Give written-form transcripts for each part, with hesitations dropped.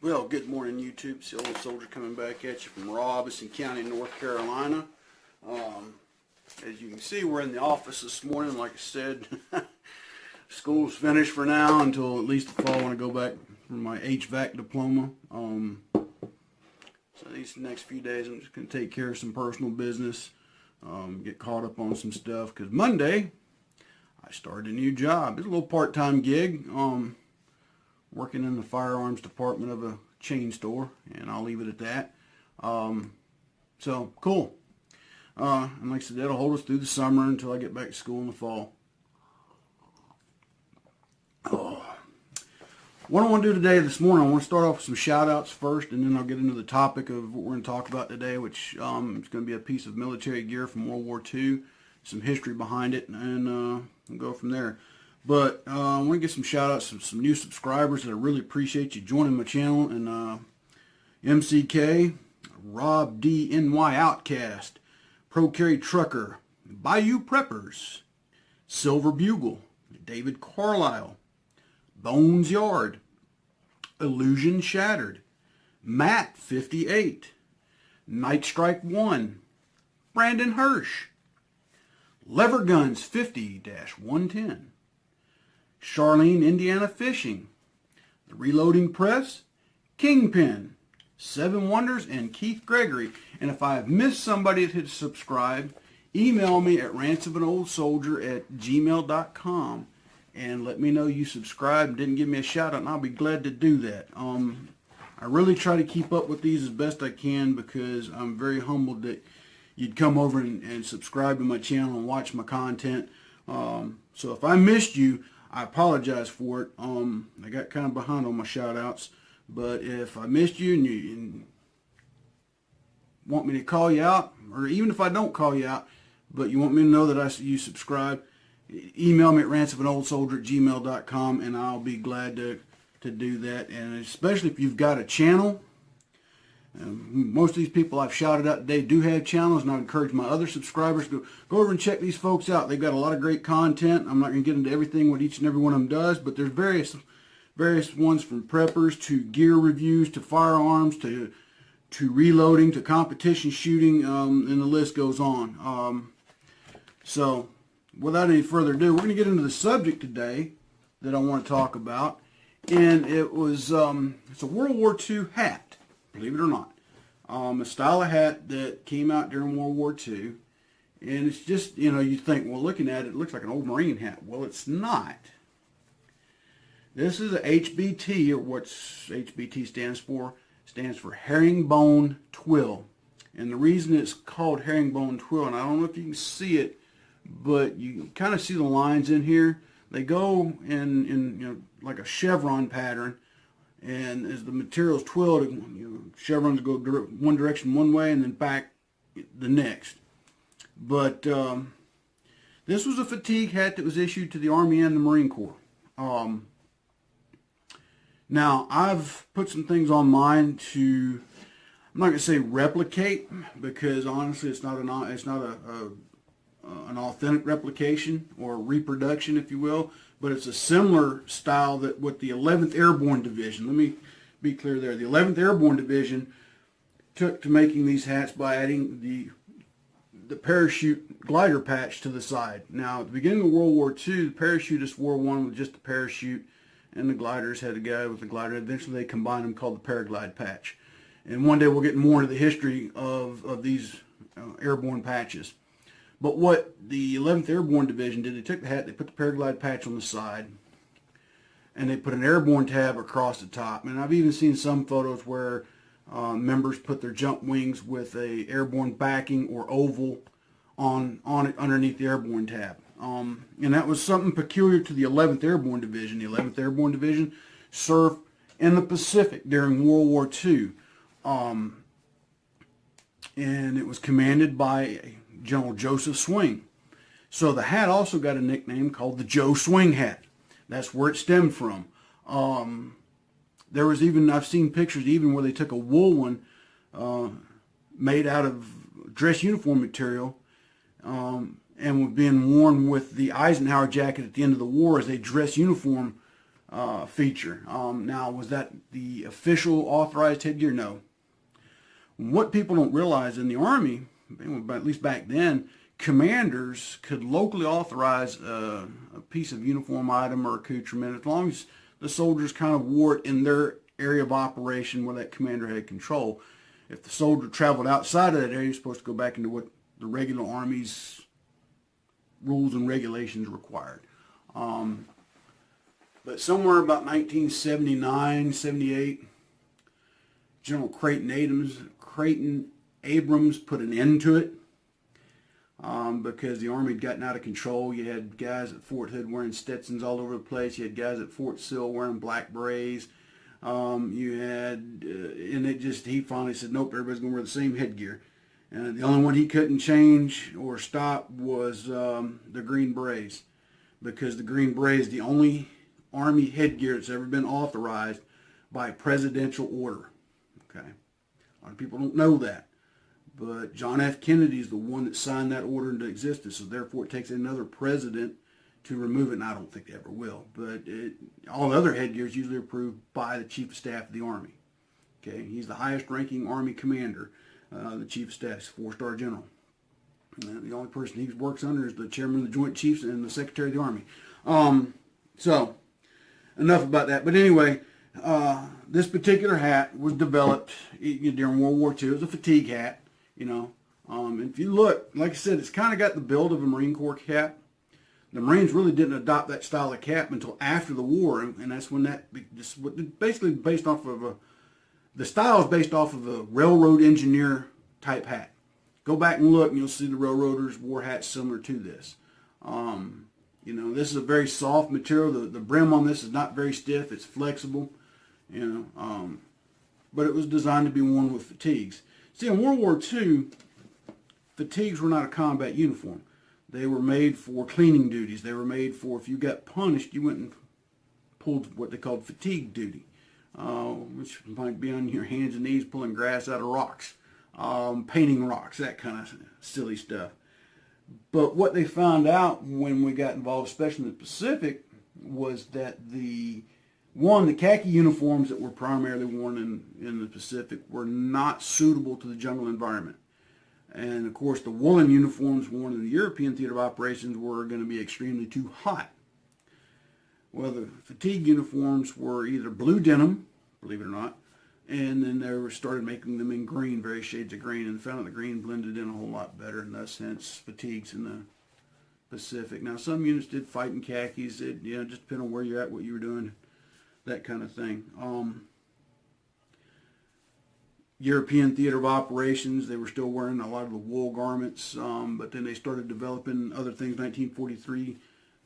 Well, good morning, YouTube. It's the Old Soldier coming back at you from Robeson County, North Carolina. As you can see, we're in the office this morning. Like I said, school's finished for now until at least the fall when I go back for my HVAC diploma. So these next few days, I'm just going to take care of some personal business, get caught up on some stuff, because Monday, I started a new job. It's a little part-time gig. Working in the firearms department of a chain store, and I'll leave it at that. So cool. And like I said, that'll hold us through the summer until I get back to school in the fall. What I want to do today, this morning, I want to start off with some shout outs first, and then I'll get into the topic of what we're going to talk about today, which is going to be a piece of military gear from World War II, some history behind it, and we'll go from there. But I want to give some shout outs to some new subscribers that I really appreciate you joining my channel. And MCK, Rob D NY Outcast, Pro Carry Trucker, Bayou Preppers, Silver Bugle, David Carlisle, Bones Yard, Illusion Shattered, Matt 58, Night Strike 1, Brandon Hirsch, Lever Guns 50-110, Charlene Indiana Fishing, The Reloading Press, Kingpin, Seven Wonders, and Keith Gregory. And if I have missed somebody that has subscribed, email me at rantsofanoldsoldier@gmail.com and let me know you subscribed and didn't give me a shout out, and I'll be glad to do that. I really try to keep up with these as best I can, because I'm very humbled that you'd come over and subscribe to my channel and watch my content. So if I missed you, I apologize for it. I got kind of behind on my shout outs, but if I missed you and you want me to call you out, or even if I don't call you out, but you want me to know that you subscribe, email me at rantsofanoldsoldier@gmail.com, and I'll be glad to do that. And especially if you've got a channel. Most of these people I've shouted out today do have channels, and I encourage my other subscribers to go over and check these folks out. They've got a lot of great content. I'm not going to get into everything what each and every one of them does, but there's various ones, from preppers to gear reviews to firearms to reloading to competition shooting, and the list goes on. So without any further ado, we're going to get into the subject today that I want to talk about, and it's a World War II hat. Believe it or not, a style of hat that came out during World War II, and it's just, you think, well, looking at it, it looks like an old Marine hat. Well, it's not. This is a HBT, or what HBT stands for herringbone twill. And the reason it's called herringbone twill, and I don't know if you can see it, but you can kind of see the lines in here. They go in like a chevron pattern. And as the material's twilled, chevrons go one direction one way and then back the next. But this was a fatigue hat that was issued to the Army and the Marine Corps. Now, I've put some things on mine to, I'm not going to say replicate, because honestly it's not an authentic replication or reproduction, if you will. But it's a similar style that what the 11th Airborne Division, let me be clear there, the 11th Airborne Division took to making these hats by adding the parachute glider patch to the side. Now, at the beginning of World War II, the parachutists wore one with just the parachute, and the gliders had a guy with the glider. Eventually they combined them, called the paraglide patch. And one day we'll get more into the history of these airborne patches. But what the 11th Airborne Division did, they took the hat, they put the paraglide patch on the side, and they put an airborne tab across the top. And I've even seen some photos where members put their jump wings with a airborne backing or oval on it underneath the airborne tab. And that was something peculiar to the 11th Airborne Division. The 11th Airborne Division served in the Pacific during World War II. And it was commanded by General Joseph Swing. So the hat also got a nickname called the Joe Swing hat. That's where it stemmed from. There was even, I've seen pictures even where they took a wool one made out of dress uniform material and was being worn with the Eisenhower jacket at the end of the war as a dress uniform feature. Now, was that the official authorized headgear? No. What people don't realize in the Army, at least back then, commanders could locally authorize a piece of uniform item or accoutrement as long as the soldiers kind of wore it in their area of operation where that commander had control. If the soldier traveled outside of that area, he was supposed to go back into what the regular Army's rules and regulations required. But somewhere about 1979, 78, General Creighton Abrams put an end to it because the Army had gotten out of control. You had guys at Fort Hood wearing Stetsons all over the place. You had guys at Fort Sill wearing black berets. You had, and he finally said, nope, everybody's going to wear the same headgear. And the only one he couldn't change or stop was the green berets, because the green beret is the only Army headgear that's ever been authorized by presidential order. Okay, a lot of people don't know that, but John F. Kennedy is the one that signed that order into existence. So therefore, it takes another president to remove it, and I don't think they ever will. But all other headgear is usually approved by the Chief of Staff of the Army. Okay, he's the highest-ranking Army commander. The Chief of Staff is a 4-star general. The only person he works under is the Chairman of the Joint Chiefs and the Secretary of the Army. So, enough about that. But anyway, this particular hat was developed during World War II. It was a fatigue hat, And if you look, like I said, it's kind of got the build of a Marine Corps cap. The Marines really didn't adopt that style of cap until after the war, and that's when basically based off of the style is based off of a railroad engineer type hat. Go back and look, and you'll see the railroaders wore hats similar to this. This is a very soft material. The brim on this is not very stiff. It's flexible, but it was designed to be worn with fatigues. See, in World War II, fatigues were not a combat uniform. They were made for cleaning duties. They were made for, if you got punished, you went and pulled what they called fatigue duty, which might be on your hands and knees pulling grass out of rocks, painting rocks, that kind of silly stuff. But what they found out when we got involved, especially in the Pacific, was that the khaki uniforms that were primarily worn in the Pacific were not suitable to the jungle environment. And of course, the woolen uniforms worn in the European theater of operations were going to be extremely too hot. Well, the fatigue uniforms were either blue denim, believe it or not, and then they started making them in green, various shades of green, and found that the green blended in a whole lot better, and thus hence fatigues in the Pacific. Now, some units did fight in khakis. It just depended on where you're at, what you were doing, that kind of thing. European theater of operations, they were still wearing a lot of the wool garments, but then they started developing other things. 1943,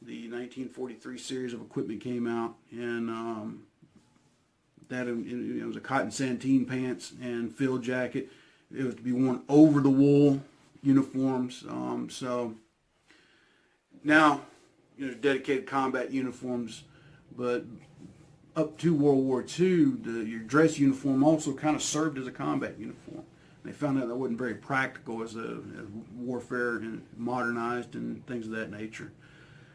the 1943 series of equipment came out, and that it was a cotton sateen pants and field jacket. It was to be worn over the wool uniforms. So now, dedicated combat uniforms, but up to World War II, your dress uniform also kind of served as a combat uniform. They found out that wasn't very practical as warfare and modernized and things of that nature.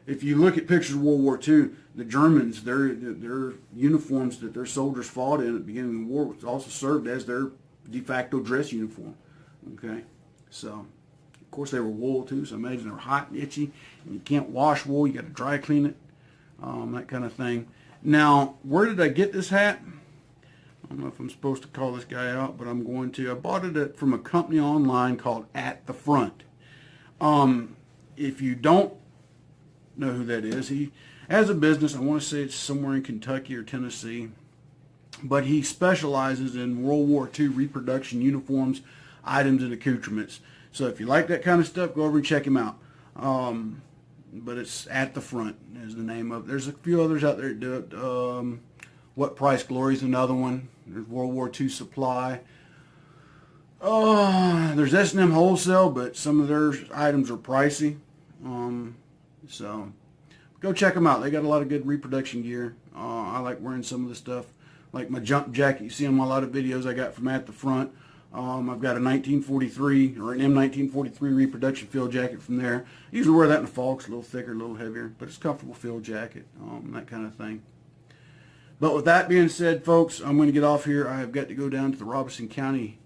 If you look at pictures of World War II, the Germans, their uniforms that their soldiers fought in at the beginning of the war also served as their de facto dress uniform. Okay, so of course they were wool too. So imagine they're hot and itchy, and you can't wash wool. You got to dry clean it, that kind of thing. Now, where did I get this hat? I don't know if I'm supposed to call this guy out, but I'm going to. I bought it from a company online called At the Front. If you don't know who that is, he has a business. I want to say it's somewhere in Kentucky or Tennessee, but he specializes in World War II reproduction uniforms, items, and accoutrements. So if you like that kind of stuff, go over and check him out. But it's At the Front is the name of it. There's a few others out there that do it. What Price Glory is another one. There's World War II Supply. There's S&M Wholesale, but some of their items are pricey. So go check them out. They got a lot of good reproduction gear. I like wearing some of the stuff, like my jump jacket you see on a lot of videos I got from At the Front. I've got a 1943 or an M1943 reproduction field jacket from there. I usually wear that in the fall. It's a little thicker, a little heavier, but it's a comfortable field jacket, that kind of thing. But with that being said, folks, I'm going to get off here. I have got to go down to the Robeson County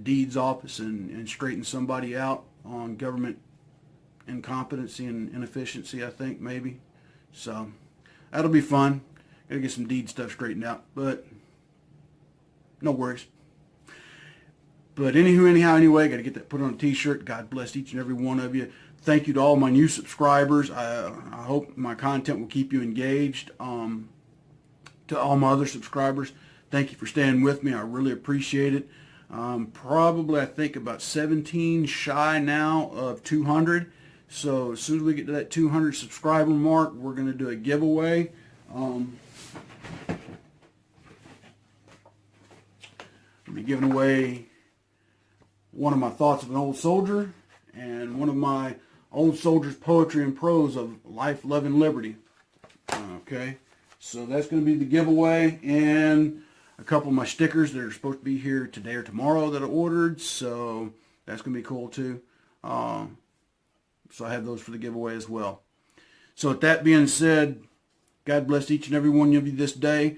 Deeds Office and straighten somebody out on government incompetency and inefficiency, I think, maybe. So that'll be fun. Got to get some deed stuff straightened out, but no worries. But anyway, got to get that put on a t-shirt. God bless each and every one of you. Thank you to all my new subscribers. I hope my content will keep you engaged. To all my other subscribers, thank you for staying with me. I really appreciate it. Probably, I think, about 17 shy now of 200. So as soon as we get to that 200 subscriber mark, we're going to do a giveaway. I'll be giving away one of my thoughts of an old soldier and one of my old soldier's poetry and prose of life, love, and liberty. Okay, so that's going to be the giveaway, and a couple of my stickers that are supposed to be here today or tomorrow that I ordered, so that's going to be cool too. So I have those for the giveaway as well. So with that being said, God bless each and every one of you this day.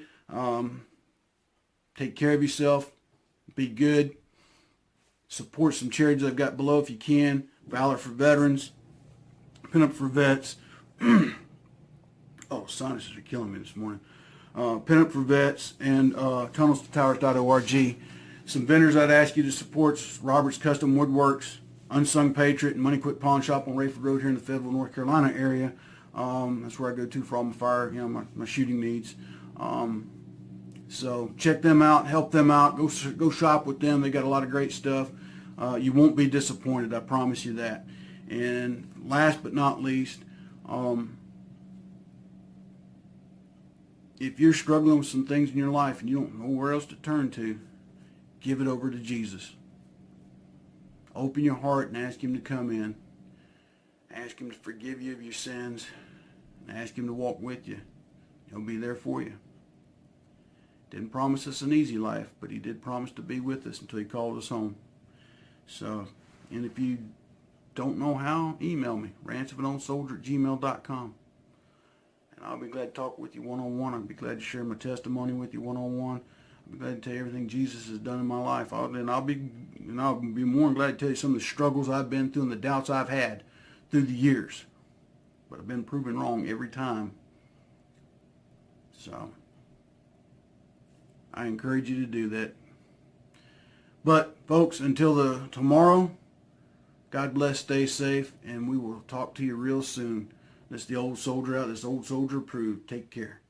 Take care of yourself. Be good. Support some charities I've got below if you can. Valor for Veterans. Pin Up for Vets. Oh, sinuses are killing me this morning. Pin Up for Vets and tunnelstotowers.org. Some vendors I'd ask you to support: Robert's Custom Woodworks, Unsung Patriot, and Money Quit Pawn Shop on Rayford Road here in the Fayetteville, North Carolina area. That's where I go to for all my fire, my shooting needs. So check them out, help them out, go shop with them. They got a lot of great stuff. You won't be disappointed, I promise you that. And last but not least, if you're struggling with some things in your life and you don't know where else to turn to, give it over to Jesus. Open your heart and ask him to come in. Ask him to forgive you of your sins. And ask him to walk with you. He'll be there for you. Didn't promise us an easy life, but he did promise to be with us until he called us home. So, and if you don't know how, email me, ransofandoldsoldier@gmail.com. And I'll be glad to talk with you one-on-one. I'll be glad to share my testimony with you one-on-one. I'll be glad to tell you everything Jesus has done in my life. I'll be more than glad to tell you some of the struggles I've been through and the doubts I've had through the years. But I've been proven wrong every time. So I encourage you to do that. But folks, until tomorrow, God bless, stay safe, and we will talk to you real soon. That's the old soldier out. That's old soldier approved. Take care.